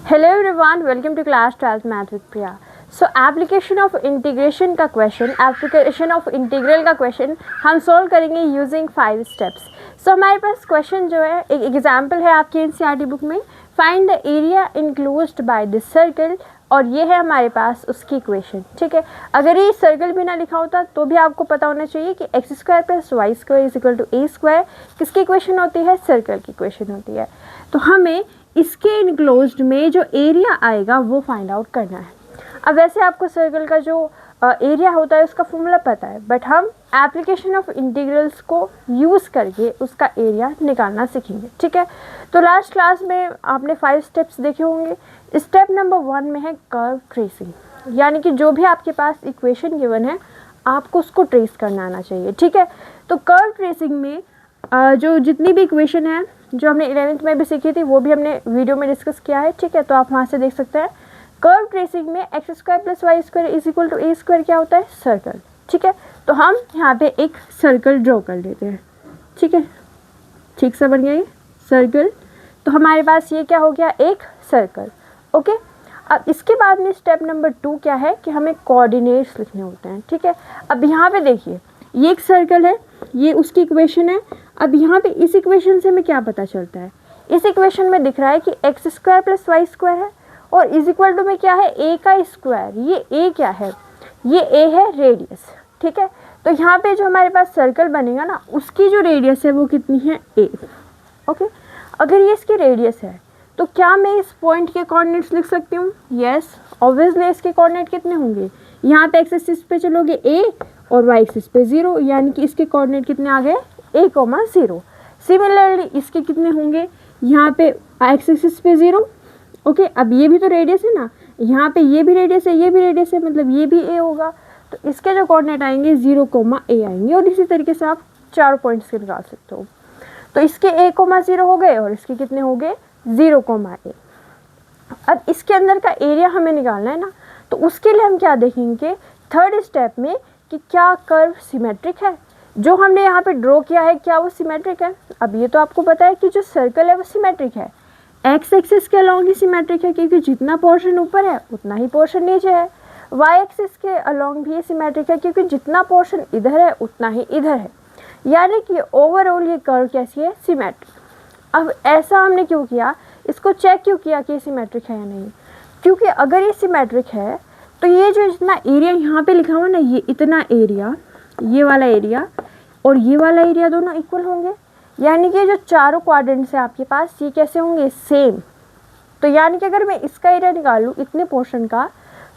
Hello everyone, welcome to class 12th math with Priya. So application of integration का क्वेश्चन, application of integral का question हम solve करेंगे using 5 steps. So हमारे पास क्वेश्चन जो है एक एग्जाम्पल है आपकी एनसीईआरटी बुक में, find the area enclosed by this circle, और ये है हमारे पास उसकी इक्वेशन। ठीक है, अगर ये सर्कल भी ना लिखा होता तो भी आपको पता होना चाहिए कि x square plus y square is equal to a square किसकी इक्वेशन होती है, सर्कल की इक्वेशन होती है। तो हमें इसके इनक्लोज्ड में जो एरिया आएगा वो फाइंड आउट करना है। अब वैसे आपको सर्कल का जो एरिया होता है उसका फॉर्मूला पता है, बट हम एप्लीकेशन ऑफ इंटीग्रल्स को यूज़ करके उसका एरिया निकालना सीखेंगे। ठीक है, तो लास्ट क्लास में आपने 5 स्टेप्स देखे होंगे। स्टेप नंबर 1 में है कर्व ट्रेसिंग, यानी कि जो भी आपके पास इक्वेशन गिवन है आपको उसको ट्रेस करना आना चाहिए। ठीक है, तो कर्व ट्रेसिंग में जो जितनी भी इक्वेशन है जो हमने 11th में भी सीखी थी वो भी हमने वीडियो में डिस्कस किया है। ठीक है, तो आप वहाँ से देख सकते हैं। कर्व ट्रेसिंग में x square plus y square is equal to a square क्या होता है, सर्कल। ठीक है, तो हम यहाँ पे एक सर्कल ड्रॉ कर लेते हैं। ठीक है, ठीक से बन गया ये सर्कल। तो हमारे पास ये क्या हो गया, एक सर्कल। ओके, अब इसके बाद में स्टेप नंबर 2 क्या है कि हमें कोऑर्डिनेट्स लिखने होते हैं। ठीक है, अब यहाँ पे देखिए ये एक सर्कल है, ये उसकी इक्वेशन है। अब यहाँ पे इस इक्वेशन से हमें क्या पता चलता है, इस इक्वेशन में दिख रहा है कि x square plus y square है और इज इक्वल टू में क्या है, ए का स्क्वायर। ये ए क्या है, ये ए है रेडियस। ठीक है, तो यहाँ पे जो हमारे पास सर्कल बनेगा ना उसकी जो रेडियस है वो कितनी है, ए। ओके, अगर ये इसकी रेडियस है तो क्या मैं इस पॉइंट के कोऑर्डिनेट्स लिख सकती हूँ, यस ऑब्वियसली। इसके कोऑर्डिनेट कितने होंगे, यहाँ पे एक्स एक्सिस पे चलोगे ए और वाई एक्सिस पे 0, यानी कि इसके कोऑर्डिनेट कितने आ गए, a, 0। सिमिलरली इसके कितने होंगे, यहाँ पे एक्स एक्सिस पे 0। ओके, अब ये भी तो रेडियस है ना, यहाँ पे ये भी रेडियस है, ये भी रेडियस है, मतलब ये भी a होगा। तो इसके जो कोऑर्डिनेट आएंगे 0, a आएंगे, और इसी तरीके से आप 4 पॉइंट्स के निकाल सकते हो। तो इसके a, 0 हो गए और इसके कितने हो गए, 0, a। अब इसके अंदर का एरिया हमें निकालना है ना, तो उसके लिए हम क्या देखेंगे थर्ड स्टेप में कि क्या कर्व सिमेट्रिक है, जो हमने यहाँ पे ड्रॉ किया है क्या वो सिमेट्रिक है। अब ये तो आपको पता है कि जो सर्कल है वो सिमेट्रिक है, एक्स एक्सिस के अलॉन्ग ही सिमेट्रिक है क्योंकि जितना पोर्शन ऊपर है उतना ही पोर्शन नीचे है। वाई एक्सिस के अलॉन्ग भी ये सिमेट्रिक है क्योंकि जितना पोर्शन इधर है उतना ही इधर है, यानी कि ओवरऑल ये कर्व कैसी है, सिमेट्रिक। अब ऐसा हमने क्यों किया, इसको चेक क्यों किया कि ये सिमेट्रिक है या नहीं, क्योंकि अगर ये सिमेट्रिक है तो ये जो इतना एरिया यहाँ पे लिखा हुआ ना, ये इतना एरिया, ये वाला एरिया और ये वाला एरिया दोनों इक्वल होंगे, यानी कि जो चारों क्वाड्रेंट्स है आपके पास ये कैसे होंगे, सेम। तो यानी कि अगर मैं इसका एरिया निकालूँ इतने पोर्शन का,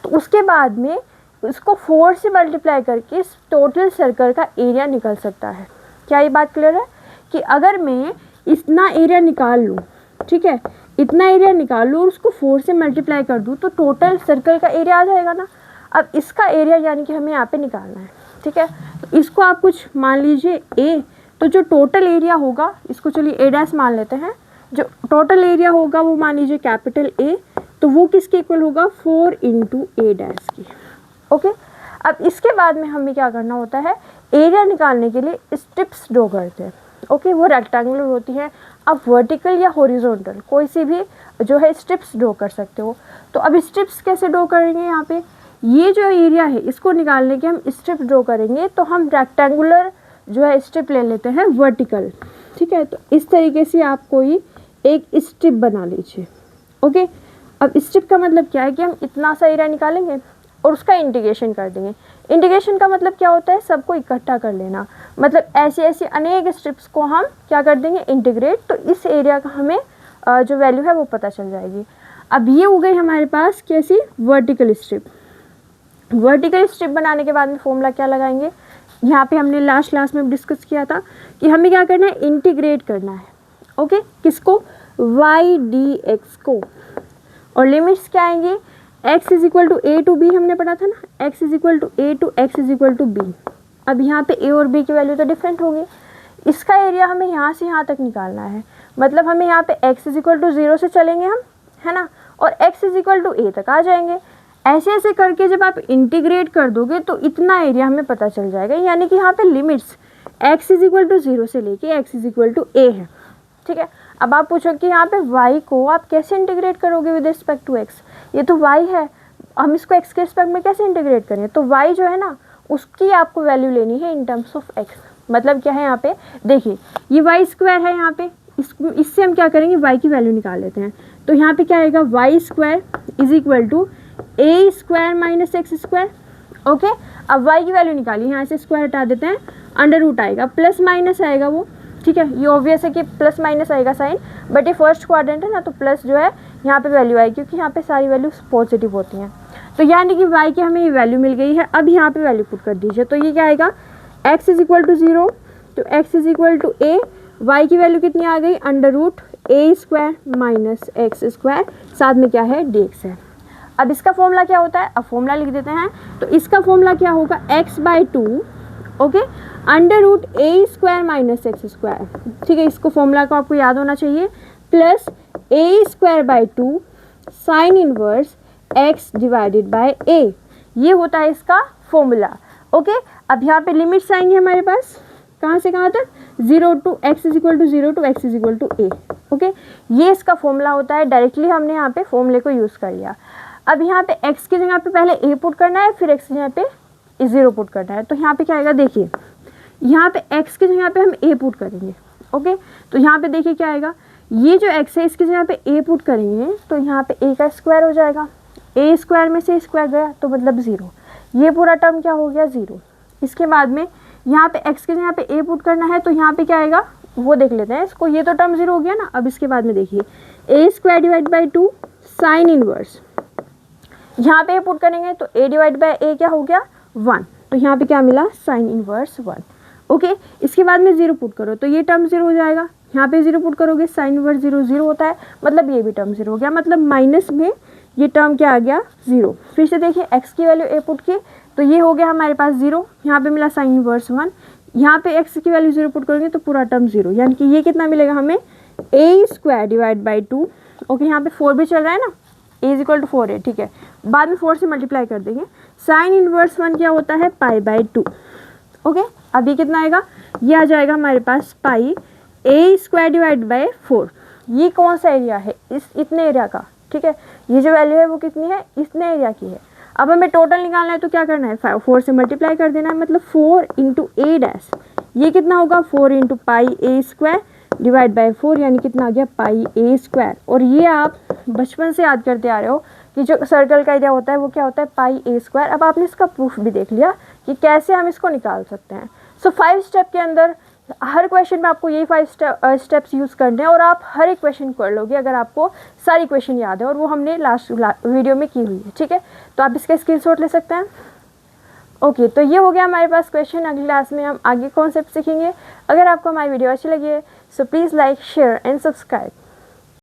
तो उसके बाद में इसको 4 से मल्टीप्लाई करके इस टोटल सर्कल का एरिया निकल सकता है। क्या ये बात क्लियर है कि अगर मैं इतना एरिया निकाल लूँ, ठीक है, इतना एरिया निकाल लूँ और उसको 4 से मल्टीप्लाई कर दूँ तो टोटल सर्कल का एरिया आ जाएगा ना। अब इसका एरिया यानी कि हमें यहाँ पे निकालना है। ठीक है, तो इसको आप कुछ मान लीजिए ए, तो जो टोटल एरिया होगा इसको चलिए ए डैश मान लेते हैं, जो टोटल एरिया होगा वो मान लीजिए कैपिटल ए, तो वो किसके इक्वल होगा, 4 × ए डैश की। ओके, अब इसके बाद में हमें क्या करना होता है, एरिया निकालने के लिए स्ट्रिप्स ड्रॉ करते हैं। ओके, वो रेक्टेंगुलर होती है, आप वर्टिकल या हॉरिजॉन्टल कोई सी भी जो है स्ट्रिप्स ड्रॉ कर सकते हो। तो अब स्ट्रिप्स कैसे ड्रॉ करेंगे, यहाँ पे ये जो एरिया है इसको निकालने के हम स्ट्रिप ड्रॉ करेंगे, तो हम रेक्टेंगुलर जो है स्ट्रिप ले लेते हैं वर्टिकल। ठीक है, तो इस तरीके से आप कोई एक स्ट्रिप बना लीजिए। ओके, अब स्ट्रिप का मतलब क्या है कि हम इतना सा एरिया निकालेंगे और उसका इंटीग्रेशन कर देंगे। इंटीग्रेशन का मतलब क्या होता है, सबको इकट्ठा कर लेना, मतलब ऐसी ऐसी अनेक स्ट्रिप्स को हम क्या कर देंगे, इंटीग्रेट, तो इस एरिया का हमें जो वैल्यू है वो पता चल जाएगी। अब ये हो गई हमारे पास कैसी, वर्टिकल स्ट्रिप। वर्टिकल स्ट्रिप बनाने के बाद में फॉर्मूला क्या लगाएंगे, यहाँ पे हमने लास्ट क्लास में डिस्कस किया था कि हमें क्या करना है, इंटीग्रेट करना है। ओके, किसको, वाई डी एक्स को, और लिमिट्स क्या आएंगे, x is equal to a to b, हमने पढ़ा था ना, x is equal to a to x is equal to b. अब यहाँ पे a और b की वैल्यू तो डिफरेंट होगी, इसका एरिया हमें यहाँ से यहाँ तक निकालना है, मतलब हमें यहाँ पे x इज इक्वल टू 0 से चलेंगे हम, है ना, और x is equal to a तक आ जाएंगे। ऐसे ऐसे करके जब आप इंटीग्रेट कर दोगे तो इतना एरिया हमें पता चल जाएगा, यानी कि यहाँ पे limits x is equal to 0 से लेके x is equal to a है। ठीक है, अब आप पूछो कि यहाँ पे y को आप कैसे इंटीग्रेट करोगे विद रिस्पेक्ट टू x, ये तो y है, हम इसको x के रिस्पेक्ट में कैसे इंटीग्रेट करें, तो y जो है ना उसकी आपको वैल्यू लेनी है इन टर्म्स ऑफ x। मतलब क्या है यहाँ पे, देखिए ये वाई स्क्वायर है यहाँ पे, इससे हम क्या करेंगे y की वैल्यू निकाल लेते हैं। तो यहाँ पे क्या आएगा, y square is equal to a square minus x square. Okay, अब y की वैल्यू निकालिए, यहाँ से स्क्वायर हटा देते हैं, अंडर रूट आएगा, प्लस माइनस आएगा वो, ठीक है, ये ऑब्वियस है कि प्लस माइनस आएगा साइन, बट ये फर्स्ट क्वाड्रेंट है ना, तो प्लस जो है यहाँ पे वैल्यू आएगी क्योंकि यहाँ पे सारी वैल्यूज पॉजिटिव होती हैं। तो यानी कि y की हमें ये वैल्यू मिल गई है। अब यहाँ पे वैल्यू पुट कर दीजिए, तो ये क्या आएगा, x इज इक्वल टू 0, तो x is equal to a, y की वैल्यू कितनी आ गई, under root a square minus x square, साथ में क्या है dx है। अब इसका फॉर्मूला क्या होता है, अब फॉर्मूला लिख देते हैं। तो इसका फॉर्मूला क्या होगा, x/2 okay under root a square minus x square, ठीक है, इसको फॉर्मूला को आपको याद होना चाहिए, plus A square by 2 sine inverse x divided by a, ये होता है इसका फॉर्मूला। ओके, अब यहाँ पे लिमिट्स आएंगे हमारे पास, कहाँ से कहाँ तक, 0 to x is equal to 0 to x is equal to a। Okay, ये इसका फॉर्मूला होता है, डायरेक्टली हमने यहाँ पे फॉर्मूले को यूज़ कर लिया। अब यहाँ पे x की जगह पे पहले a पुट करना है, फिर x की जगह पे 0 पुट करना है। तो यहाँ पे क्या आएगा, देखिए यहाँ पे x की जगह पे हम a पुट करेंगे। ओके, तो यहाँ पे देखिए क्या आएगा, ये जो x है इसकी जगह पे a पुट करेंगे तो यहाँ पे a का स्क्वायर हो जाएगा, a स्क्वायर में से स्क्वायर गया तो मतलब 0, ये पूरा टर्म क्या हो गया 0। इसके बाद में यहाँ पे x की जगह पे a पुट करना है, तो यहाँ पे क्या आएगा वो देख लेते हैं इसको, ये तो टर्म 0 हो गया ना। अब इसके बाद में देखिए a square divide by 2 sine inverse, यहाँ पे पुट करेंगे तो a डिवाइड बाई a क्या हो गया 1, तो यहाँ पे क्या मिला, साइन इनवर्स 1। ओके, इसके बाद में 0 पुट करो तो ये टर्म 0 हो जाएगा, यहाँ पे 0 पुट करोगे साइन इनवर्स 0 0 होता है, मतलब ये भी टर्म 0 हो गया, मतलब माइनस में ये टर्म क्या आ गया 0। फिर से देखिए x की वैल्यू a पुट की तो ये हो गया हमारे पास 0, यहाँ पे मिला साइन इनवर्स 1, यहाँ पे x की वैल्यू 0 पुट करोगे तो पूरा टर्म 0, यानी कि ये कितना मिलेगा हमें, a square divide by 2। Okay, यहाँ पे 4 भी चल रहा है ना, a इज इक्वल टू 4 है, ठीक है, बाद में 4 से मल्टीप्लाई कर देंगे, साइन इनवर्स 1 क्या होता है, पाई बाई 2। ओके, अब ये कितना आएगा, ये आ जाएगा हमारे पास पाई a स्क्वायर डिवाइड बाई 4। ये कौन सा एरिया है, इस इतने एरिया का, ठीक है, ये जो वैल्यू है वो कितनी है, इतने एरिया की है। अब हमें टोटल निकालना है तो क्या करना है, 4 से मल्टीप्लाई कर देना है, मतलब 4 इंटू ए डैश, ये कितना होगा 4 into pi A square divide by 4, यानी कितना आ गया पाई ए स्क्वायर। और ये आप बचपन से याद करते आ रहे हो कि जो सर्कल का एरिया होता है वो क्या होता है, पाई ए स्क्वायर। अब आपने इसका प्रूफ भी देख लिया कि कैसे हम इसको निकाल सकते हैं। सो 5 स्टेप के अंदर हर क्वेश्चन में आपको यही 5 स्टेप्स यूज़ करने हैं और आप हर एक क्वेश्चन कर लोगे अगर आपको सारी क्वेश्चन याद है, और वो हमने लास्ट वीडियो में की हुई है, ठीक है। तो आप इसका स्क्रीनशॉट ले सकते हैं। ओके, तो ये हो गया हमारे पास क्वेश्चन। अगली क्लास में हम आगे कॉन्सेप्ट सीखेंगे। अगर आपको हमारी वीडियो अच्छी लगी है so please like, share and subscribe.